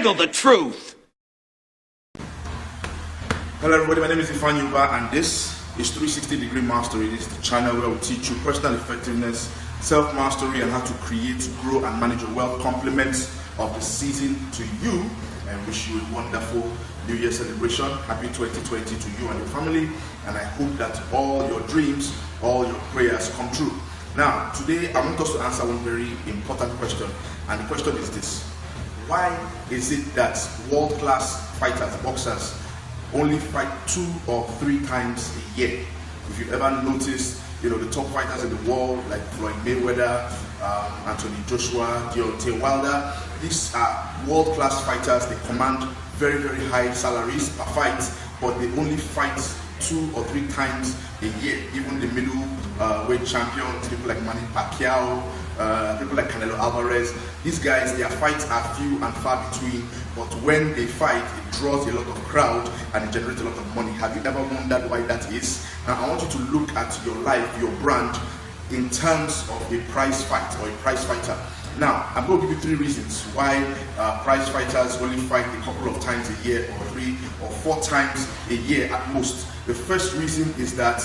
handle the truth. Hello everybody, my name is Untitled and this is 360-degree Mastery. This is the channel where we teach you personal effectiveness, self-mastery, and how to create, grow, and manage your wealth. Compliments of the season to you, and wish you a wonderful New Year celebration. Happy 2020 to you and your family, and I hope that all your dreams, all your prayers come true. Now, today I want us to answer one very important question, and the question is this: why is it that world-class fighters, boxers, only fight 2 or 3 times a year? If you ever noticed, the top fighters in the world like Floyd Mayweather, Anthony Joshua, Deontay Wilder, these are world-class fighters. They command very, very high salaries per fight, but they only fight 2 or 3 times a year. Even the middleweight champions, people like Manny Pacquiao, people like Canelo Alvarez, these guys, their fights are few and far between, but when they fight, it draws a lot of crowd and it generates a lot of money. Have you ever wondered why that is? Now, I want you to look at your life, your brand, in terms of a prize fight or a prize fighter. Now, I'm going to give you 3 reasons why prize fighters only fight a couple of times a year, or 3 or 4 times a year at most. The first reason is that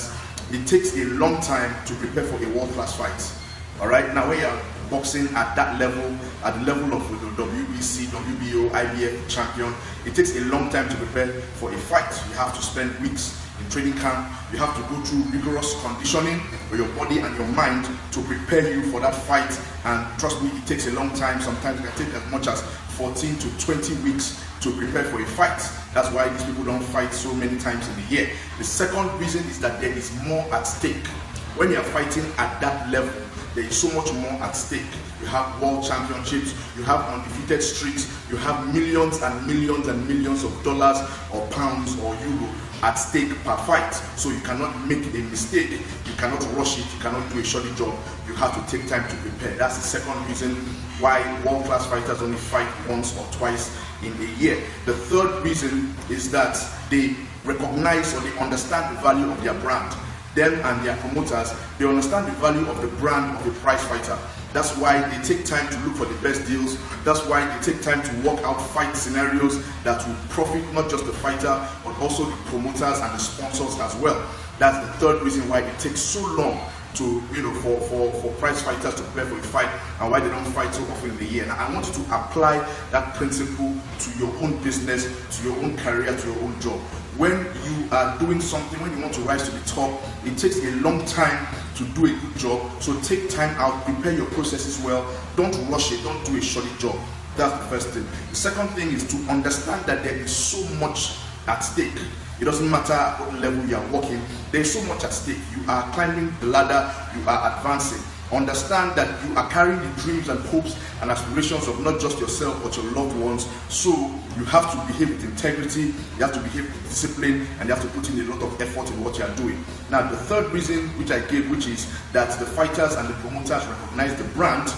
it takes a long time to prepare for a world-class fight. Alright, now when you're boxing at that level, at the level of the WBC, WBO, IBF champion, it takes a long time to prepare for a fight. You have to spend weeks in training camp. You have to go through rigorous conditioning for your body and your mind to prepare you for that fight. And trust me, it takes a long time. Sometimes it can take as much as 14 to 20 weeks to prepare for a fight. That's why these people don't fight so many times in a year. The second reason is that there is more at stake. When you're fighting at that level, there is so much more at stake. You have world championships, you have undefeated streaks, you have millions and millions and millions of dollars or pounds or euro at stake per fight. So you cannot make a mistake, you cannot rush it, you cannot do a shoddy job. You have to take time to prepare. That's the second reason why world-class fighters only fight once or twice in a year. The third reason is that they recognize or they understand the value of their brand. Them and their promoters, they understand the value of the brand of a prize fighter. That's why they take time to look for the best deals. That's why they take time to work out fight scenarios that will profit not just the fighter, but also the promoters and the sponsors as well. That's the third reason why it takes so long to, for prize fighters to prepare for a fight, and why they don't fight so often in the year. Now, I want you to apply that principle to your own business, to your own career, to your own job. When you are doing something, when you want to rise to the top, it takes a long time to do a good job. So take time out, prepare your processes well. Don't rush it, don't do a shoddy job. That's the first thing. The second thing is to understand that there is so much at stake. It doesn't matter what level you are working, there's so much at stake. You are climbing the ladder, you are advancing. Understand that you are carrying the dreams and hopes and aspirations of not just yourself but your loved ones. So you have to behave with integrity, you have to behave with discipline, and you have to put in a lot of effort in what you are doing. Now, the third reason which I gave, which is that the fighters and the promoters recognize the brand,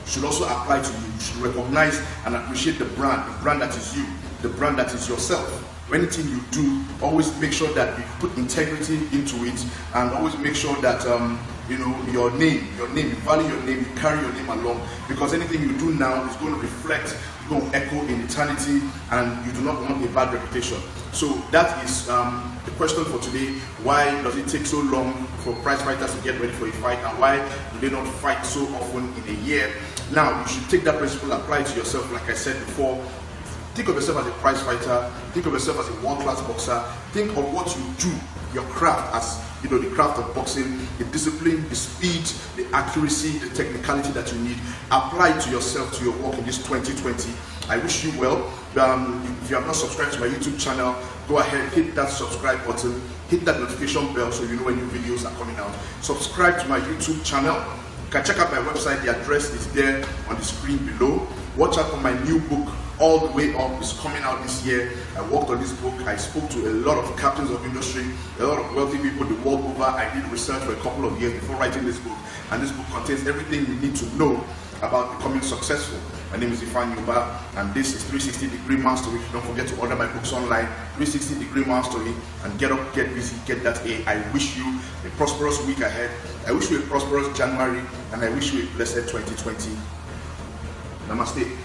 should also apply to you. You should recognize and appreciate the brand that is you, the brand that is yourself. Anything you do, always make sure that you put integrity into it, and always make sure that your name, you value your name, you carry your name along, because anything you do now is going to reflect, it's going to echo in eternity, and you do not want a bad reputation. So that is the question for today. Why does it take so long for prize fighters to get ready for a fight, and why do they not fight so often in a year? Now, you should take that principle, apply it to yourself. Like I said before, think of yourself as a prize fighter, think of yourself as a world-class boxer, think of what you do, your craft as the craft of boxing, the discipline, the speed, the accuracy, the technicality that you need. Apply it to yourself, to your work in this 2020. I wish you well. If you have not subscribed to my YouTube channel, go ahead, hit that subscribe button, hit that notification bell so you know when new videos are coming out. Subscribe to my YouTube channel. You can check out my website, the address is there on the screen below. Watch out for my new book, All the Way Up, is coming out this year. I worked on this book. I spoke to a lot of captains of industry, a lot of wealthy people the world over. I did research for a couple of years before writing this book, and this book contains everything you need to know about becoming successful. My name is Untitled, and this is 360-degree Mastery. Don't forget to order my books online, 360-degree Mastery, and get up, get busy, get that A. I wish you a prosperous week ahead. I wish you a prosperous January, and I wish you a blessed 2020. Namaste.